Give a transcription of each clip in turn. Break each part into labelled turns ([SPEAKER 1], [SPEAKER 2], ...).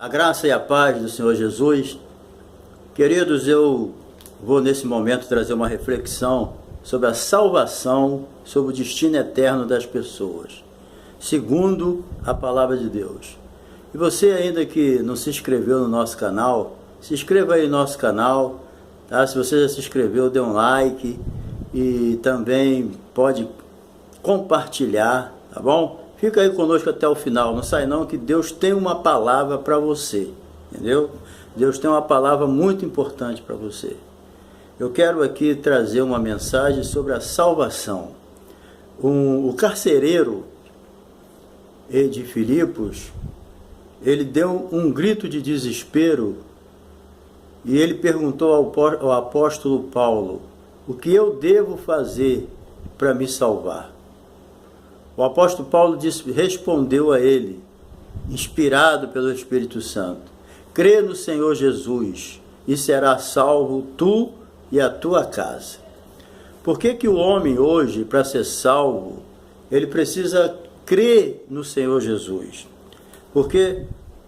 [SPEAKER 1] A graça e a paz do Senhor Jesus. Queridos, eu vou nesse momento trazer uma reflexão sobre a salvação, sobre o destino eterno das pessoas, segundo a palavra de Deus. E você ainda que não se inscreveu no nosso canal, se inscreva aí no nosso canal, tá? Se você já se inscreveu, dê um like e também pode compartilhar, tá bom? Fica aí conosco até o final, não sai não, que Deus tem uma palavra para você, entendeu? Deus tem uma palavra muito importante para você. Eu quero aqui trazer uma mensagem sobre a salvação. O carcereiro de Filipos, ele deu um grito de desespero e ele perguntou ao apóstolo Paulo: o que eu devo fazer para me salvar? O apóstolo Paulo respondeu a ele, inspirado pelo Espírito Santo: crê no Senhor Jesus e serás salvo tu e a tua casa. Por que o homem hoje, para ser salvo, ele precisa crer no Senhor Jesus? Porque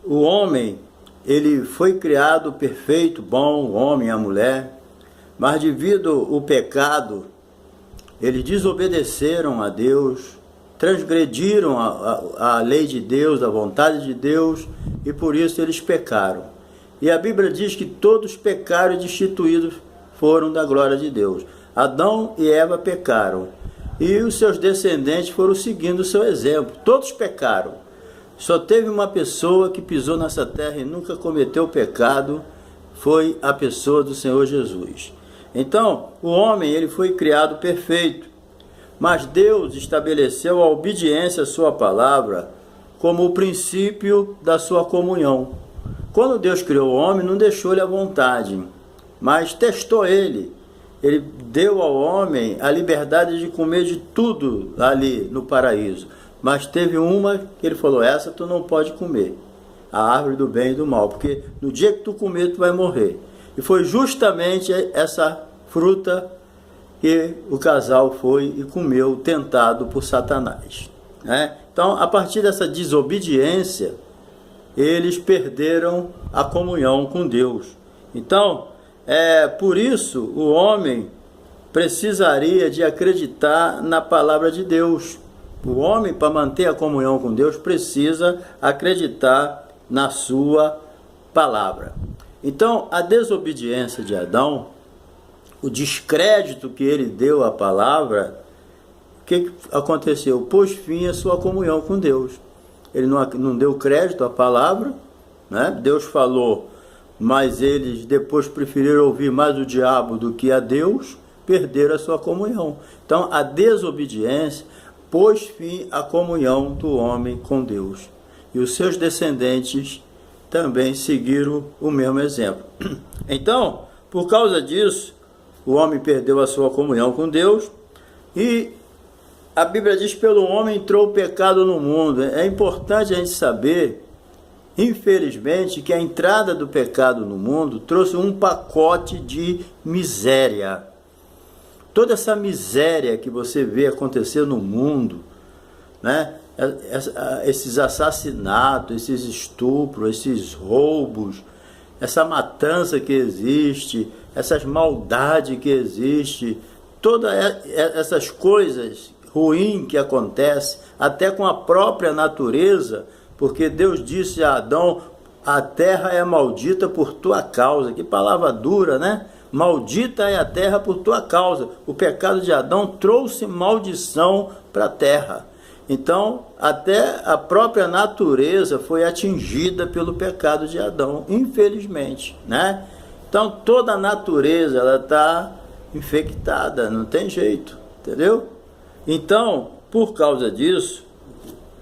[SPEAKER 1] o homem, ele foi criado perfeito, bom, o homem e a mulher, mas devido ao pecado, eles desobedeceram a Deus, transgrediram a lei de Deus, a vontade de Deus, e por isso eles pecaram. E a Bíblia diz que todos pecaram e destituídos foram da glória de Deus. Adão e Eva pecaram, e os seus descendentes foram seguindo o seu exemplo. Todos pecaram. Só teve uma pessoa que pisou nessa terra e nunca cometeu pecado, foi a pessoa do Senhor Jesus. Então, o homem, ele foi criado perfeito, mas Deus estabeleceu a obediência à sua palavra como o princípio da sua comunhão. Quando Deus criou o homem, não deixou ele à vontade, mas testou ele. Ele deu ao homem a liberdade de comer de tudo ali no paraíso. Mas teve uma que ele falou: essa tu não pode comer, a árvore do bem e do mal, porque no dia que tu comer, tu vai morrer. E foi justamente essa fruta que o casal foi e comeu, tentado por Satanás, né? Então, a partir dessa desobediência, eles perderam a comunhão com Deus. Então, por isso, o homem precisaria de acreditar na palavra de Deus. O homem, para manter a comunhão com Deus, precisa acreditar na sua palavra. Então, a desobediência de Adão, o descrédito que ele deu à palavra, o que aconteceu? Pôs fim à sua comunhão com Deus. Ele não deu crédito à palavra, né? Deus falou, mas eles depois preferiram ouvir mais o diabo do que a Deus, perderam a sua comunhão. Então, a desobediência pôs fim à comunhão do homem com Deus. E os seus descendentes também seguiram o mesmo exemplo. Então, por causa disso, o homem perdeu a sua comunhão com Deus, e a Bíblia diz que pelo homem entrou o pecado no mundo. É importante a gente saber, infelizmente, que a entrada do pecado no mundo trouxe um pacote de miséria. Toda essa miséria que você vê acontecer no mundo, né? Esses assassinatos, esses estupros, esses roubos, essa matança que existe, essas maldades que existem, todas essas coisas ruins que acontecem, até com a própria natureza, porque Deus disse a Adão: a terra é maldita por tua causa. Que palavra dura, né? Maldita é a terra por tua causa. O pecado de Adão trouxe maldição para a terra. Então, até a própria natureza foi atingida pelo pecado de Adão, infelizmente, né? Então, toda a natureza, ela está infectada, não tem jeito, entendeu? Então, por causa disso,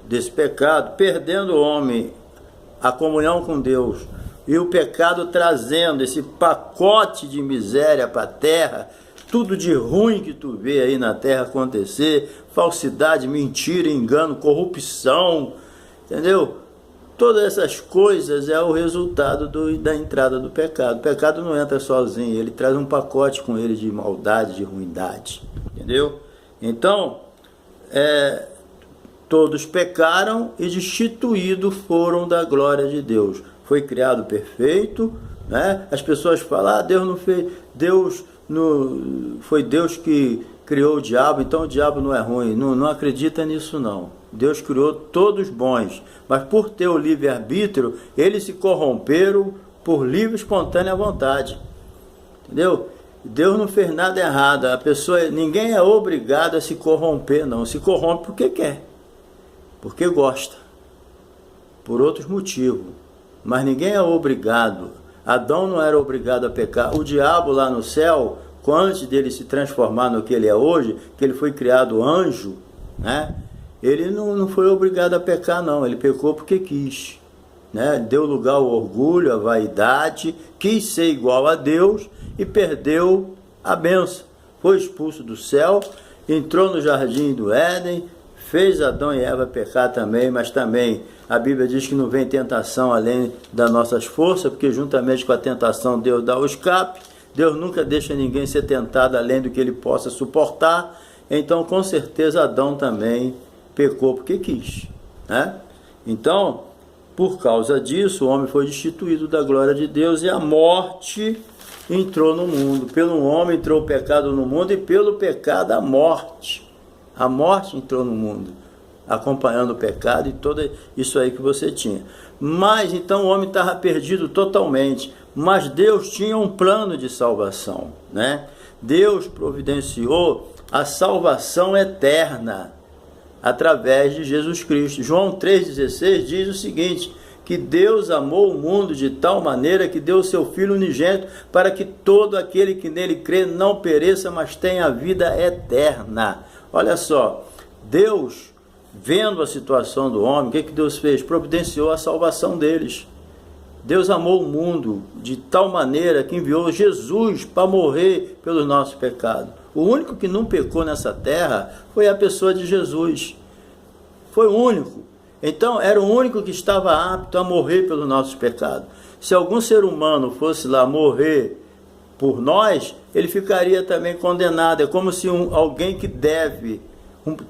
[SPEAKER 1] desse pecado, perdendo o homem a comunhão com Deus, e o pecado trazendo esse pacote de miséria para a terra, tudo de ruim que tu vê aí na terra acontecer, falsidade, mentira, engano, corrupção, entendeu? Todas essas coisas é o resultado da entrada do pecado. O pecado não entra sozinho, ele traz um pacote com ele de maldade, de ruindade, entendeu? Então, todos pecaram e destituídos foram da glória de Deus. foi criado perfeito, né? As pessoas falam, Deus não fez, foi Deus que criou o diabo, então o diabo não é ruim. Não acredita nisso não. Deus criou todos bons, mas por ter o livre-arbítrio, eles se corromperam por livre e espontânea vontade. Entendeu? Deus não fez nada errado. Ninguém é obrigado a se corromper, não. Se corrompe porque quer, porque gosta, por outros motivos. Mas ninguém é obrigado. Adão não era obrigado a pecar. O diabo lá no céu, antes dele se transformar no que ele é hoje, que ele foi criado anjo, né? Ele não foi obrigado a pecar, não. Ele pecou porque quis, né? Deu lugar ao orgulho, à vaidade, quis ser igual a Deus e perdeu a bênção. Foi expulso do céu, entrou no jardim do Éden, fez Adão e Eva pecar também, mas também a Bíblia diz que não vem tentação além das nossas forças, porque juntamente com a tentação Deus dá o escape. Deus nunca deixa ninguém ser tentado além do que ele possa suportar. Então, com certeza, Adão também pecou porque quis, né? Então, por causa disso, o homem foi destituído da glória de Deus e a morte entrou no mundo. Pelo homem entrou o pecado no mundo e pelo pecado a morte. A morte entrou no mundo, acompanhando o pecado e tudo isso aí que você tinha. Mas então o homem estava perdido totalmente. Mas Deus tinha um plano de salvação, né? Deus providenciou a salvação eterna através de Jesus Cristo. João 3,16 diz o seguinte, que Deus amou o mundo de tal maneira que deu o seu Filho unigênito para que todo aquele que nele crê não pereça, mas tenha a vida eterna. Olha só, Deus, vendo a situação do homem, o que Deus fez? Providenciou a salvação deles. Deus amou o mundo de tal maneira que enviou Jesus para morrer pelos nossos pecados. O único que não pecou nessa terra foi a pessoa de Jesus. Foi o único. Então, era o único que estava apto a morrer pelos nossos pecados. Se algum ser humano fosse lá morrer por nós, ele ficaria também condenado. É como se alguém que deve,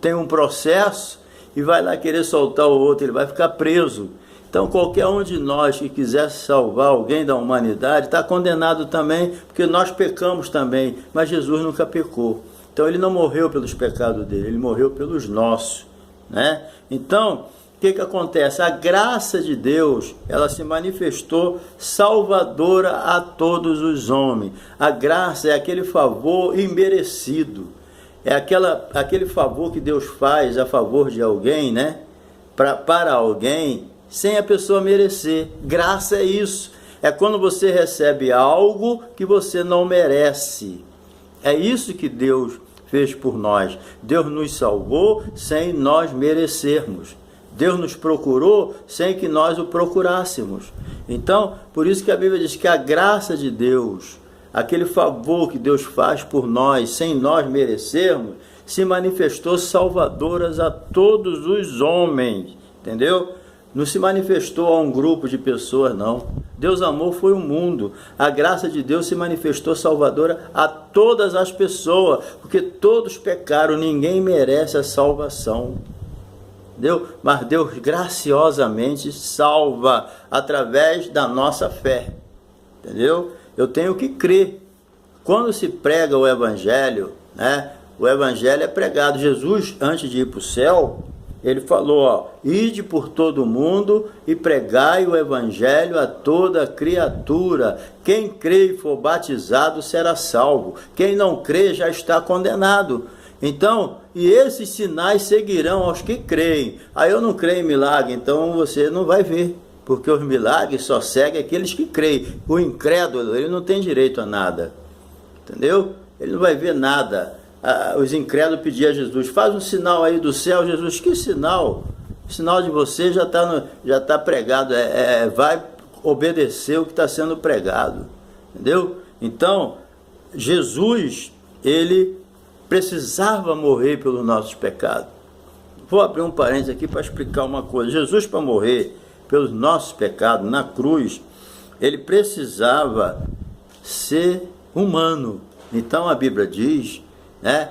[SPEAKER 1] tem um processo e vai lá querer soltar o outro, ele vai ficar preso. Então, qualquer um de nós que quisesse salvar alguém da humanidade está condenado também, porque nós pecamos também, mas Jesus nunca pecou. Então, ele não morreu pelos pecados dele, ele morreu pelos nossos, né? Então, o que acontece? A graça de Deus, ela se manifestou salvadora a todos os homens. A graça é aquele favor imerecido, é aquele favor que Deus faz a favor de alguém, né? Para alguém, sem a pessoa merecer. Graça é isso. É quando você recebe algo que você não merece. É isso que Deus fez por nós. Deus nos salvou sem nós merecermos. Deus nos procurou sem que nós o procurássemos. Então, por isso que a Bíblia diz que a graça de Deus, aquele favor que Deus faz por nós sem nós merecermos, se manifestou salvadoras a todos os homens. Entendeu? Não se manifestou a um grupo de pessoas, não. Deus amou foi o mundo. A graça de Deus se manifestou salvadora a todas as pessoas, porque todos pecaram, ninguém merece a salvação. Entendeu? Mas Deus graciosamente salva através da nossa fé. Entendeu? Eu tenho que crer. Quando se prega o Evangelho, né? O Evangelho é pregado. Jesus, antes de ir para o céu, ele falou, ide por todo o mundo e pregai o Evangelho a toda criatura. Quem crê e for batizado será salvo. Quem não crê já está condenado. Então, e esses sinais seguirão aos que creem. Aí eu não creio em milagre, então você não vai ver. Porque os milagres só seguem aqueles que creem. O incrédulo, ele não tem direito a nada. Entendeu? Ele não vai ver nada. Os incrédulos pediam a Jesus, faz um sinal aí do céu. Jesus, que sinal? O sinal de você já está pregado, vai obedecer o que está sendo pregado, entendeu? Então, Jesus, ele precisava morrer pelos nossos pecados. Vou abrir um parênteses aqui para explicar uma coisa. Jesus, para morrer pelos nossos pecados na cruz, ele precisava ser humano. Então a Bíblia diz, né,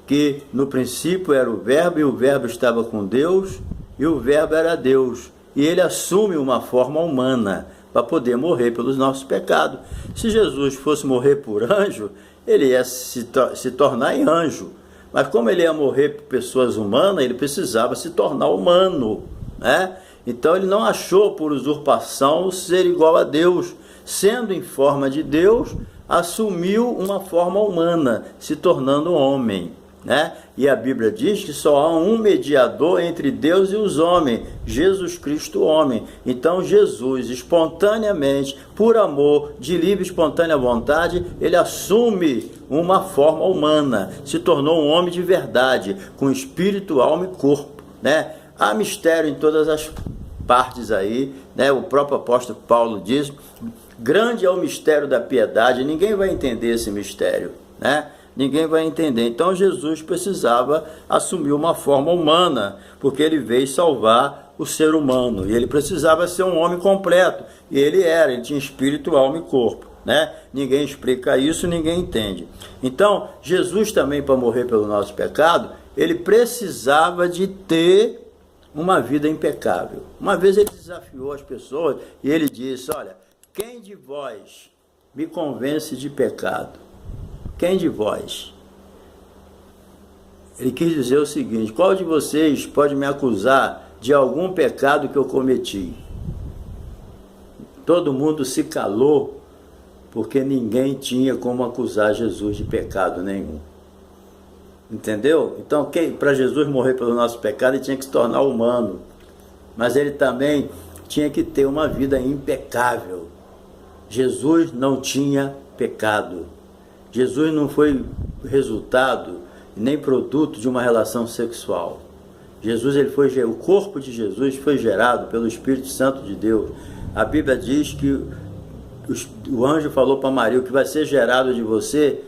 [SPEAKER 1] que no princípio era o verbo e o verbo estava com Deus e o verbo era Deus, e ele assume uma forma humana, para poder morrer pelos nossos pecados. Se Jesus fosse morrer por anjo, ele ia se tornar em anjo. Mas como ele ia morrer por pessoas humanas, ele precisava se tornar humano, né? Então ele não achou por usurpação ser igual a Deus. Sendo em forma de Deus, assumiu uma forma humana, se tornando homem, né? E a Bíblia diz que só há um mediador entre Deus e os homens, Jesus Cristo homem. Então Jesus, espontaneamente, por amor, de livre e espontânea vontade, ele assume uma forma humana, se tornou um homem de verdade, com espírito, alma e corpo, né? Há mistério em todas as partes aí, né? O próprio apóstolo Paulo diz: grande é o mistério da piedade, ninguém vai entender esse mistério, né? Ninguém vai entender. Então Jesus precisava assumir uma forma humana, porque ele veio salvar o ser humano, e ele precisava ser um homem completo, e ele tinha espírito, alma e corpo, né? Ninguém explica isso, ninguém entende. Então Jesus também, para morrer pelo nosso pecado, ele precisava de ter uma vida impecável. Uma vez ele desafiou as pessoas e ele disse: olha, quem de vós me convence de pecado? Quem de vós? Ele quis dizer o seguinte: qual de vocês pode me acusar de algum pecado que eu cometi? Todo mundo se calou, porque ninguém tinha como acusar Jesus de pecado nenhum. Entendeu? Então, para Jesus morrer pelo nosso pecado, ele tinha que se tornar humano. Mas ele também tinha que ter uma vida impecável. Jesus não tinha pecado. Jesus não foi resultado nem produto de uma relação sexual. O corpo de Jesus foi gerado pelo Espírito Santo de Deus. A Bíblia diz que o anjo falou para Maria: o que vai ser gerado de você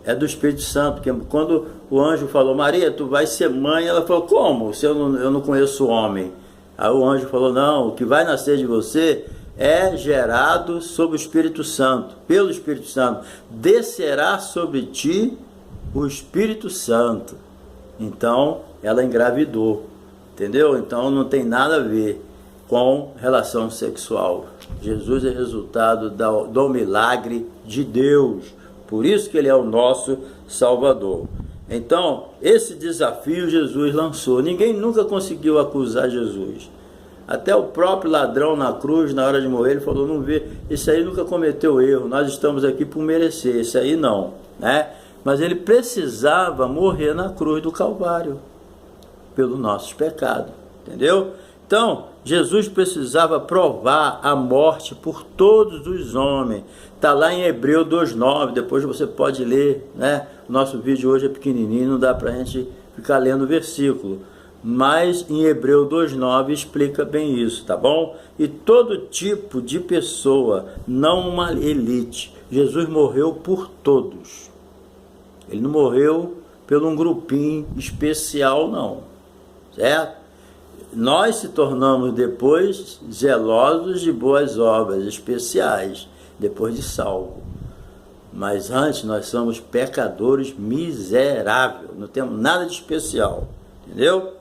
[SPEAKER 1] é do Espírito Santo. Porque quando o anjo falou: Maria, tu vai ser mãe, ela falou: como? Se eu não conheço homem. Aí o anjo falou: não, o que vai nascer de você é gerado sob o Espírito Santo, pelo Espírito Santo. Descerá sobre ti o Espírito Santo. Então ela engravidou, entendeu? Então não tem nada a ver com relação sexual. Jesus é resultado do milagre de Deus. Por isso que ele é o nosso Salvador. Então, esse desafio Jesus lançou. Ninguém nunca conseguiu acusar Jesus. Até o próprio ladrão na cruz, na hora de morrer, ele falou: não vê, esse aí nunca cometeu erro, nós estamos aqui por merecer, esse aí não, né? Mas ele precisava morrer na cruz do Calvário, pelos nossos pecados, entendeu? Então, Jesus precisava provar a morte por todos os homens. Está lá em Hebreu 2,9, depois você pode ler, né? O nosso vídeo hoje é pequenininho, não dá para a gente ficar lendo o versículo. Mas em Hebreu 2,9 explica bem isso, tá bom? E todo tipo de pessoa, não uma elite. Jesus morreu por todos. Ele não morreu por um grupinho especial, não. Certo? Nós se tornamos depois zelosos de boas obras especiais, depois de salvo. Mas antes nós somos pecadores miseráveis, não temos nada de especial, entendeu?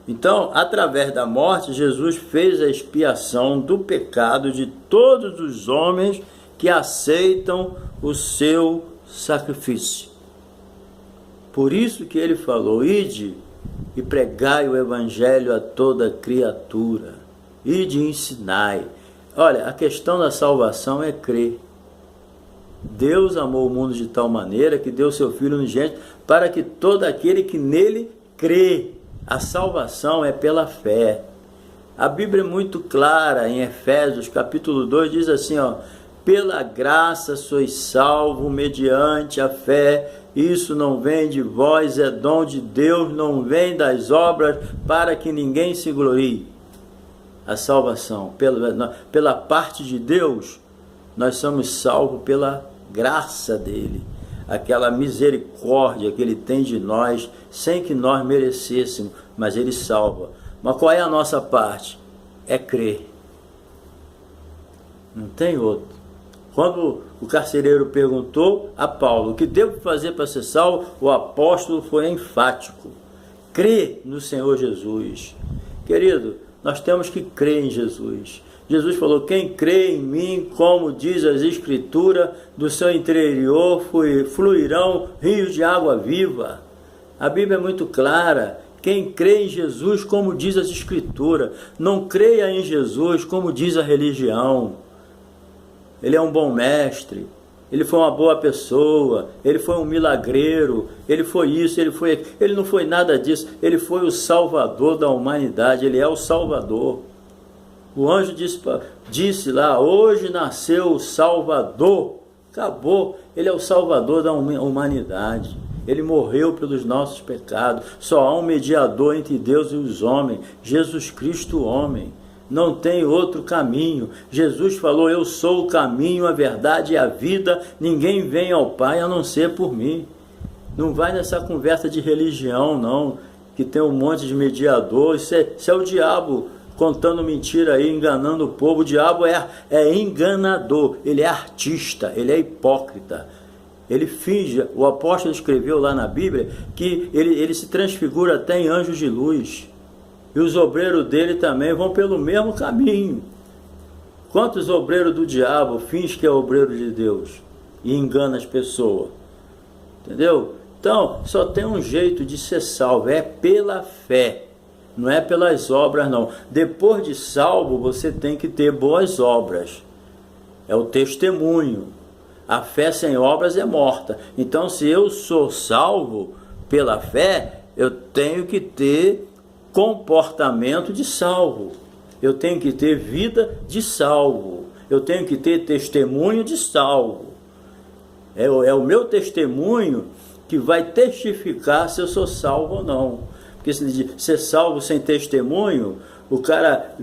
[SPEAKER 1] Então, através da morte, Jesus fez a expiação do pecado de todos os homens que aceitam o seu sacrifício. Por isso que ele falou: ide e pregai o evangelho a toda criatura, ide e ensinai. Olha, a questão da salvação é crer. Deus amou o mundo de tal maneira que deu seu Filho unigênito para que todo aquele que nele crê. A salvação é pela fé. A Bíblia é muito clara em Efésios capítulo 2, diz assim, ó: pela graça sois salvos mediante a fé, isso não vem de vós, é dom de Deus, não vem das obras, para que ninguém se glorie. A salvação, pela parte de Deus, nós somos salvos pela graça dele, aquela misericórdia que ele tem de nós, sem que nós merecêssemos, mas ele salva. Mas qual é a nossa parte? É crer. Não tem outro. Quando o carcereiro perguntou a Paulo: o que devo fazer para ser salvo? O apóstolo foi enfático: crê no Senhor Jesus. Querido, nós temos que crer em Jesus. Jesus falou: quem crê em mim, como diz as Escrituras, do seu interior fluirão rios de água viva. A Bíblia é muito clara. Quem crê em Jesus, como diz as Escrituras, não creia em Jesus como diz a religião. Ele é um bom mestre, ele foi uma boa pessoa, ele foi um milagreiro, ele foi isso, ele não foi nada disso, ele foi o Salvador da humanidade, ele é o Salvador. O anjo disse lá: hoje nasceu o Salvador. Acabou, ele é o Salvador da humanidade. Ele morreu pelos nossos pecados. Só há um mediador entre Deus e os homens, Jesus Cristo, homem. Não tem outro caminho. Jesus falou: eu sou o caminho, a verdade e a vida. Ninguém vem ao Pai a não ser por mim. Não vai nessa conversa de religião, não, que tem um monte de mediador. Isso é o diabo contando mentira aí, enganando o povo. O diabo é enganador, ele é artista, ele é hipócrita. Ele finge. O apóstolo escreveu lá na Bíblia que ele se transfigura até em anjos de luz. E os obreiros dele também vão pelo mesmo caminho. Quantos obreiros do diabo fingem que é obreiro de Deus e engana as pessoas? Entendeu? Então, só tem um jeito de ser salvo, é pela fé. Não é pelas obras, não. Depois de salvo, você tem que ter boas obras. É o testemunho. A fé sem obras é morta. Então, se eu sou salvo pela fé, eu tenho que ter comportamento de salvo. Eu tenho que ter vida de salvo. Eu tenho que ter testemunho de salvo. É o meu testemunho que vai testificar se eu sou salvo ou não. Porque se ser salvo sem testemunho, o cara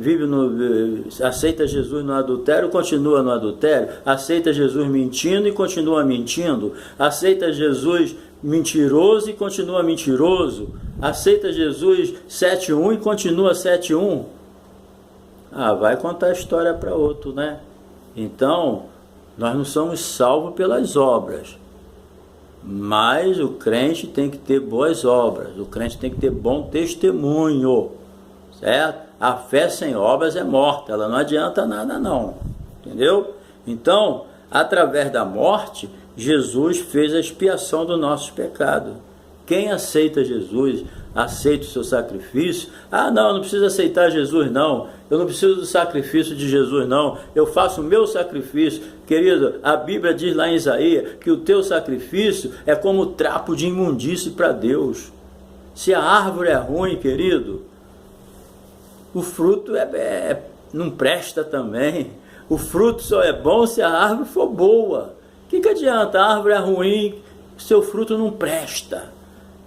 [SPEAKER 1] aceita Jesus no adultério, continua no adultério, aceita Jesus mentindo e continua mentindo, aceita Jesus mentiroso e continua mentiroso, aceita Jesus 7:1 e continua 7:1. Vai contar a história para outro, né? Então, nós não somos salvos pelas obras. Mas o crente tem que ter boas obras, o crente tem que ter bom testemunho, certo? A fé sem obras é morta, ela não adianta nada não, entendeu? Então, através da morte, Jesus fez a expiação do nosso pecado. Quem aceita Jesus, aceita o seu sacrifício. Não precisa aceitar Jesus não, eu não preciso do sacrifício de Jesus não, eu faço o meu sacrifício. Querido, a Bíblia diz lá em Isaías que o teu sacrifício é como trapo de imundície para Deus. Se a árvore é ruim, querido, o fruto não presta também. O fruto só é bom se a árvore for boa. O que adianta? A árvore é ruim, seu fruto não presta.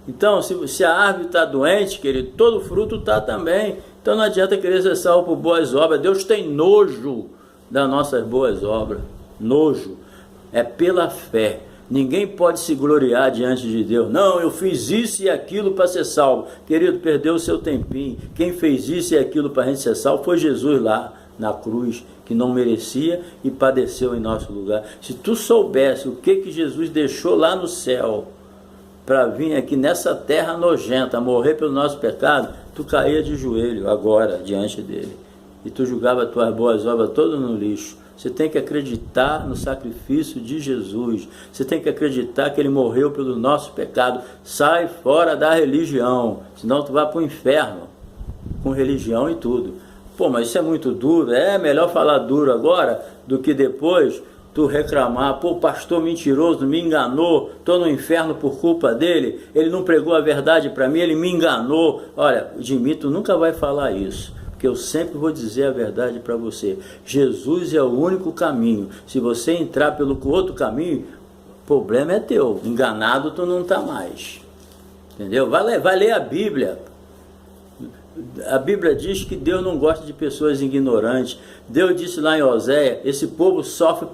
[SPEAKER 1] Então, se a árvore está doente, querido, todo fruto está também. Então não adianta querer ser salvo por boas obras. Deus tem nojo das nossas boas obras. Nojo. É pela fé. Ninguém pode se gloriar diante de Deus. Não, eu fiz isso e aquilo para ser salvo. Querido, perdeu o seu tempinho. Quem fez isso e aquilo para a gente ser salvo foi Jesus lá na cruz, que não merecia e padeceu em nosso lugar. Se tu soubesse o que Jesus deixou lá no céu para vir aqui nessa terra nojenta, morrer pelo nosso pecado, tu caía de joelho agora diante dele. E tu julgava tuas boas obras todas no lixo. Você tem que acreditar no sacrifício de Jesus. Você tem que acreditar que ele morreu pelo nosso pecado. Sai fora da religião, senão tu vai para o inferno, com religião e tudo. Mas isso é muito duro. É melhor falar duro agora do que depois tu reclamar: o pastor mentiroso me enganou, estou no inferno por culpa dele, ele não pregou a verdade para mim, ele me enganou. Olha, de mim tu nunca vai falar isso, porque eu sempre vou dizer a verdade para você. Jesus é o único caminho. Se você entrar pelo outro caminho, o problema é teu. Enganado tu não está mais. Entendeu? Vai ler a Bíblia. A Bíblia diz que Deus não gosta de pessoas ignorantes. Deus disse lá em Oséias: esse povo sofre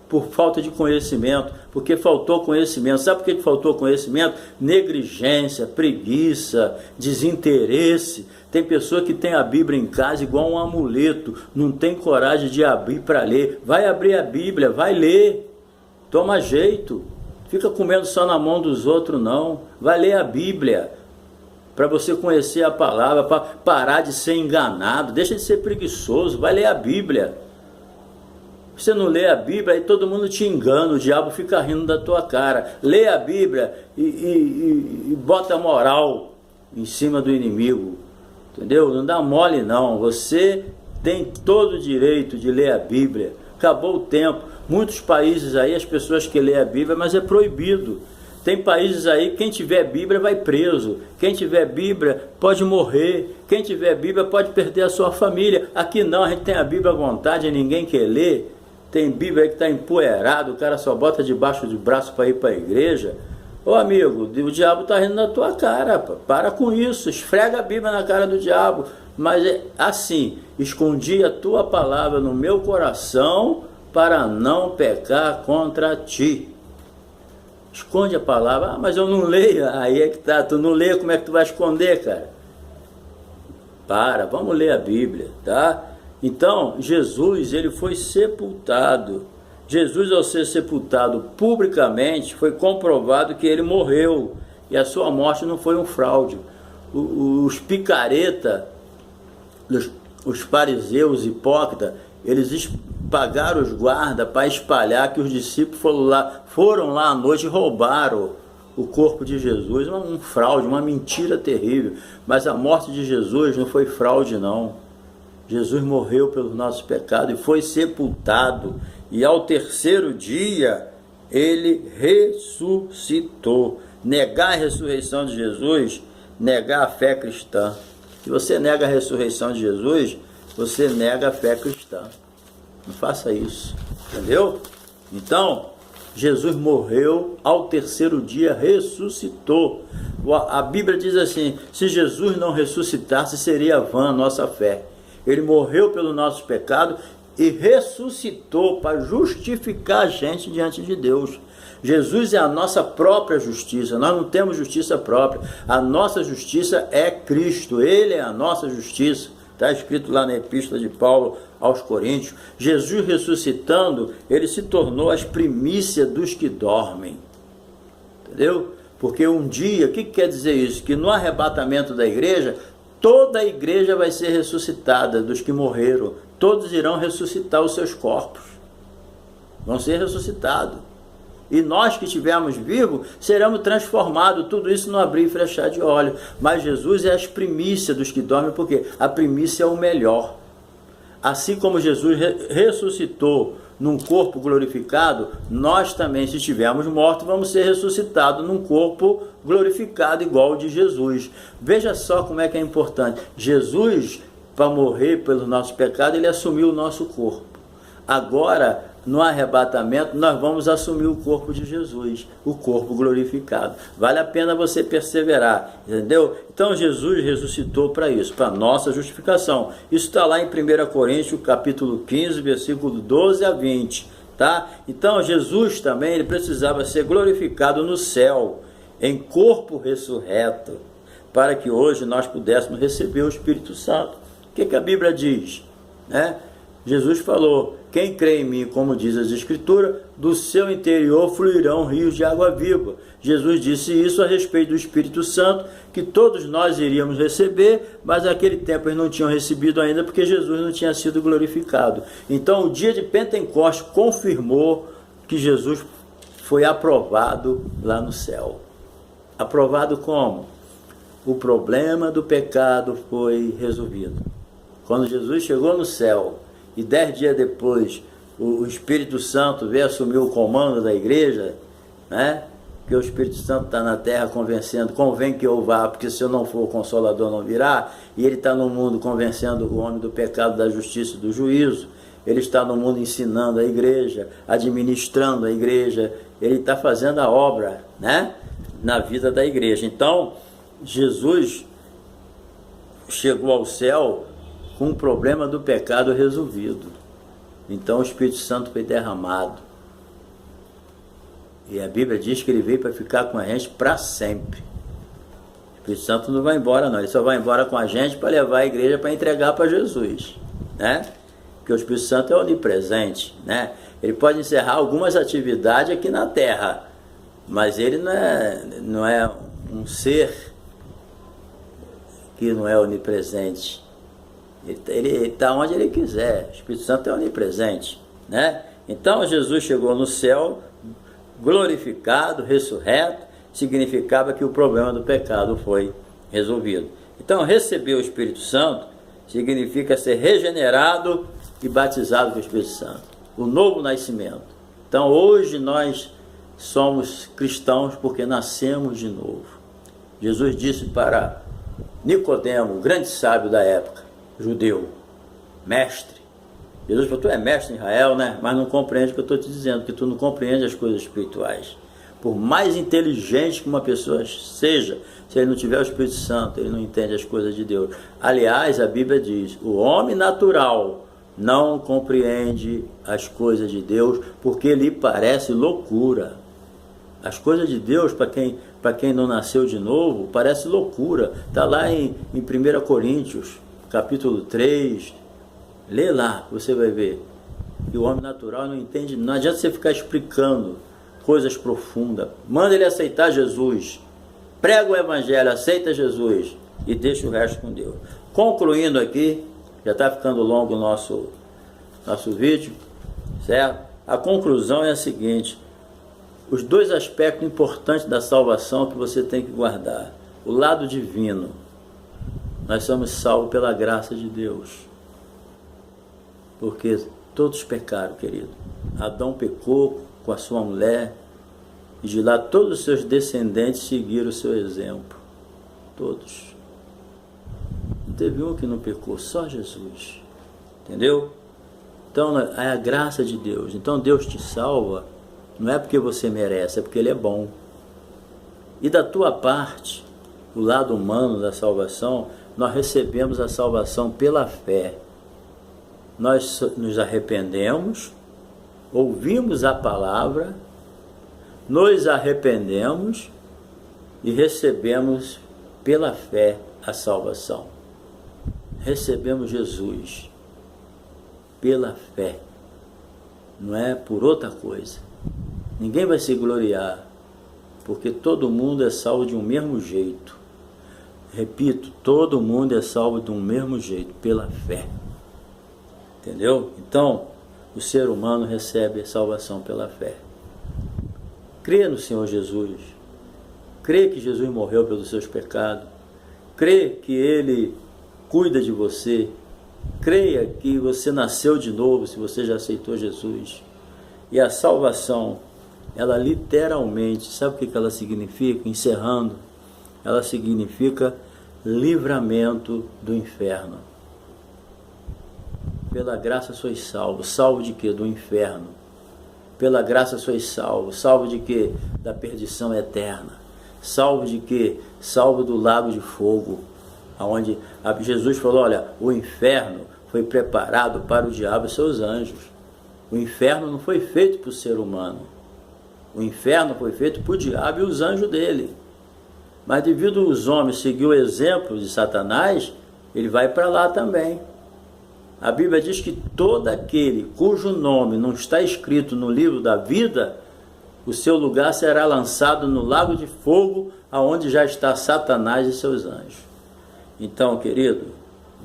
[SPEAKER 1] por falta de conhecimento, porque faltou conhecimento. Sabe por que faltou conhecimento? Negligência, preguiça, desinteresse. Tem pessoa que tem a Bíblia em casa igual um amuleto, não tem coragem de abrir para ler. Vai abrir a Bíblia, vai ler, toma jeito, fica comendo só na mão dos outros não, vai ler a Bíblia. para você conhecer a palavra, para parar de ser enganado, deixa de ser preguiçoso, vai ler a Bíblia. Você não lê a Bíblia, aí todo mundo te engana, o diabo fica rindo da tua cara. Lê a Bíblia e bota moral em cima do inimigo, entendeu? Não dá mole não, você tem todo o direito de ler a Bíblia. Acabou o tempo. Muitos países aí, as pessoas que lêem a Bíblia, mas é proibido. Tem países aí, quem tiver Bíblia vai preso. Quem tiver Bíblia pode morrer. Quem tiver Bíblia pode perder a sua família. Aqui não, a gente tem a Bíblia à vontade e ninguém quer ler. Tem Bíblia aí que está empoeirado, o cara só bota debaixo do braço para ir para a igreja. Ô amigo, o diabo está rindo na tua cara, para com isso, esfrega a Bíblia na cara do diabo. Mas é assim, escondi a tua palavra no meu coração para não pecar contra ti. Esconde a palavra, mas eu não leio, aí é que tá, tu não lê, como é que tu vai esconder, cara? Vamos ler a Bíblia, tá? Então, Jesus, ele foi sepultado. Jesus, ao ser sepultado publicamente, foi comprovado que ele morreu. E a sua morte não foi um fraude. Os picareta, os fariseus hipócritas, eles pagaram os guardas para espalhar que os discípulos foram lá à noite e roubaram o corpo de Jesus. Um fraude, uma mentira terrível. Mas a morte de Jesus não foi fraude, não. Jesus morreu pelos nossos pecados e foi sepultado. E ao terceiro dia, ele ressuscitou. Negar a ressurreição de Jesus, negar a fé cristã. Se você nega a ressurreição de Jesus, você nega a fé cristã. Não faça isso, entendeu? Então, Jesus morreu, ao terceiro dia ressuscitou. A Bíblia diz assim, se Jesus não ressuscitasse, seria vã a nossa fé. Ele morreu pelo nosso pecado e ressuscitou para justificar a gente diante de Deus. Jesus é a nossa própria justiça, nós não temos justiça própria. A nossa justiça é Cristo, Ele é a nossa justiça. Está escrito lá na Epístola de Paulo aos Coríntios. Jesus ressuscitando, ele se tornou as primícias dos que dormem. Entendeu? Porque um dia, o que quer dizer isso? Que no arrebatamento da igreja, toda a igreja vai ser ressuscitada, dos que morreram. Todos irão ressuscitar os seus corpos. Vão ser ressuscitados. E nós que estivermos vivos, seremos transformados. Tudo isso no abrir e fechar de olhos. Mas Jesus é as primícias dos que dormem, porque a primícia é o melhor. Assim como Jesus ressuscitou num corpo glorificado, nós também, se estivermos mortos, vamos ser ressuscitados num corpo glorificado igual ao de Jesus. Veja só como é que é importante. Jesus, para morrer pelos nossos pecados, ele assumiu o nosso corpo. Agora, no arrebatamento, nós vamos assumir o corpo de Jesus, o corpo glorificado. Vale a pena você perseverar, entendeu? Então Jesus ressuscitou para isso, para nossa justificação. Isso está lá em 1 Coríntios, capítulo 15, versículo 12 a 20, tá? Então Jesus também, ele precisava ser glorificado no céu, em corpo ressurreto, para que hoje nós pudéssemos receber o Espírito Santo. O que a Bíblia diz, né? Jesus falou, quem crê em mim, como diz as Escrituras, do seu interior fluirão rios de água viva. Jesus disse isso a respeito do Espírito Santo, que todos nós iríamos receber, mas naquele tempo eles não tinham recebido ainda, porque Jesus não tinha sido glorificado. Então o dia de Pentecostes confirmou que Jesus foi aprovado lá no céu. Aprovado como? O problema do pecado foi resolvido. Quando Jesus chegou no céu, e 10 dias depois o Espírito Santo veio assumir o comando da igreja, né? Que o Espírito Santo está na terra convencendo, convém que eu vá, porque se eu não for o Consolador não virá, e ele está no mundo convencendo o homem do pecado, da justiça e do juízo. Ele está no mundo ensinando a igreja, administrando a igreja, ele está fazendo a obra, né? Na vida da igreja. Então Jesus chegou ao céu com o problema do pecado resolvido. Então o Espírito Santo foi derramado. E a Bíblia diz que ele veio para ficar com a gente para sempre. O Espírito Santo não vai embora não, ele só vai embora com a gente para levar a igreja para entregar para Jesus, né? Porque o Espírito Santo é onipresente, né? Ele pode encerrar algumas atividades aqui na terra, mas ele não é um ser que não é onipresente. Ele está onde ele quiser. O Espírito Santo é onipresente, né? Então Jesus chegou no céu, glorificado, ressurreto, significava que o problema do pecado foi resolvido. Então receber o Espírito Santo significa ser regenerado e batizado com o Espírito Santo. O novo nascimento. Então hoje nós somos cristãos porque nascemos de novo. Jesus disse para Nicodemo, o grande sábio da época, judeu, mestre. Jesus falou, tu é mestre em Israel, né? Mas não compreende o que eu estou te dizendo, porque tu não compreende as coisas espirituais. Por mais inteligente que uma pessoa seja, se ele não tiver o Espírito Santo, ele não entende as coisas de Deus. Aliás, a Bíblia diz, o homem natural não compreende as coisas de Deus, porque lhe parece loucura. As coisas de Deus, para quem não nasceu de novo, parece loucura. Está lá em 1 Coríntios, capítulo 3, lê lá, você vai ver. E o homem natural não entende, não adianta você ficar explicando coisas profundas. Manda ele aceitar Jesus, prega o Evangelho, aceita Jesus e deixa o resto com Deus. Concluindo aqui, já está ficando longo o nosso vídeo, certo? A conclusão é a seguinte: os dois aspectos importantes da salvação que você tem que guardar. O lado divino. Nós somos salvos pela graça de Deus. Porque todos pecaram, querido. Adão pecou com a sua mulher, e de lá todos os seus descendentes seguiram o seu exemplo. Todos. Não teve um que não pecou, só Jesus. Entendeu? Então é a graça de Deus. Então Deus te salva, não é porque você merece, é porque Ele é bom. E da tua parte, o lado humano da salvação, nós recebemos a salvação pela fé. Nós nos arrependemos, ouvimos a palavra, nos arrependemos e recebemos pela fé a salvação. Recebemos Jesus pela fé, não é por outra coisa. Ninguém vai se gloriar, porque todo mundo é salvo de um mesmo jeito. Repito, todo mundo é salvo de um mesmo jeito, pela fé. Entendeu? Então, o ser humano recebe a salvação pela fé. Crê no Senhor Jesus. Crê que Jesus morreu pelos seus pecados. Crê que Ele cuida de você. Creia que você nasceu de novo, se você já aceitou Jesus. E a salvação, ela literalmente, sabe o que ela significa? Encerrando, ela significa livramento do inferno. Pela graça sois salvos. Salvo de quê? Do inferno. Pela graça sois salvos. Salvo de quê? Da perdição eterna. Salvo de quê? Salvo do lago de fogo. Onde Jesus falou, olha, o inferno foi preparado para o diabo e seus anjos. O inferno não foi feito para o ser humano. O inferno foi feito para o diabo e os anjos dele. Mas devido aos homens seguir o exemplo de Satanás, ele vai para lá também. A Bíblia diz que todo aquele cujo nome não está escrito no livro da vida, o seu lugar será lançado no lago de fogo, aonde já está Satanás e seus anjos. Então, querido,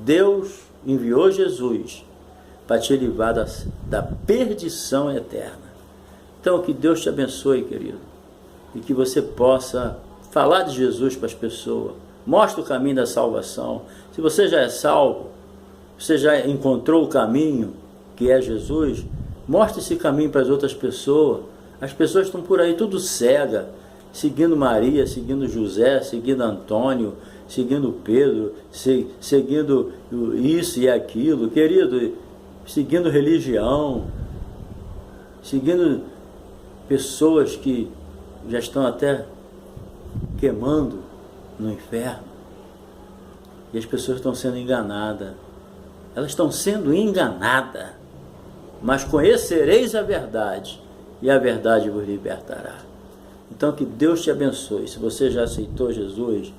[SPEAKER 1] Deus enviou Jesus para te livrar da perdição eterna. Então, que Deus te abençoe, querido, e que você possa falar de Jesus para as pessoas. Mostre o caminho da salvação. Se você já é salvo, você já encontrou o caminho, que é Jesus, mostre esse caminho para as outras pessoas. As pessoas estão por aí tudo cega, seguindo Maria, seguindo José, seguindo Antônio, seguindo Pedro, seguindo isso e aquilo, querido, seguindo religião, seguindo pessoas que já estão até queimando no inferno. E as pessoas estão sendo enganadas. Elas estão sendo enganadas. Mas conhecereis a verdade, e a verdade vos libertará. Então que Deus te abençoe. Se você já aceitou Jesus,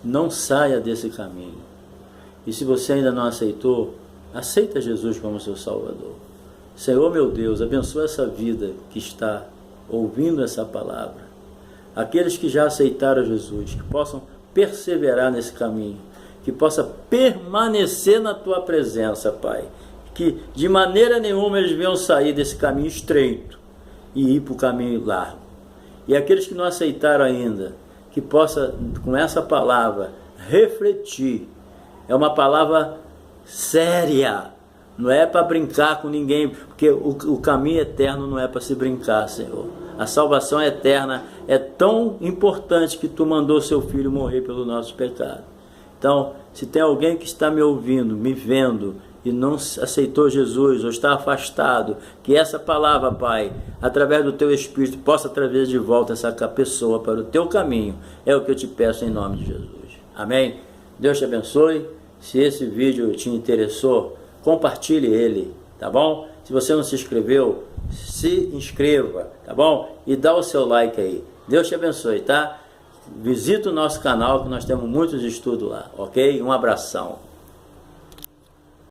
[SPEAKER 1] não saia desse caminho. E se você ainda não aceitou, aceita Jesus como seu Salvador. Senhor meu Deus, abençoa essa vida que está ouvindo essa palavra. Aqueles que já aceitaram Jesus, que possam perseverar nesse caminho, que possa permanecer na tua presença, Pai. Que de maneira nenhuma eles venham sair desse caminho estreito e ir para o caminho largo. E aqueles que não aceitaram ainda, que possa, com essa palavra, refletir. É uma palavra séria, não é para brincar com ninguém, porque o caminho eterno não é para se brincar, Senhor. A salvação eterna é tão importante que tu mandou seu filho morrer pelo nosso pecado. Então, se tem alguém que está me ouvindo, me vendo, e não aceitou Jesus, ou está afastado, que essa palavra, Pai, através do Teu Espírito, possa trazer de volta essa pessoa para o Teu caminho. É o que eu te peço em nome de Jesus. Amém? Deus te abençoe. Se esse vídeo te interessou, compartilhe ele, tá bom? Se você não se inscreveu, se inscreva, tá bom? E dá o seu like aí. Deus te abençoe, tá? Visita o nosso canal que nós temos muitos estudos lá, ok? Um abração.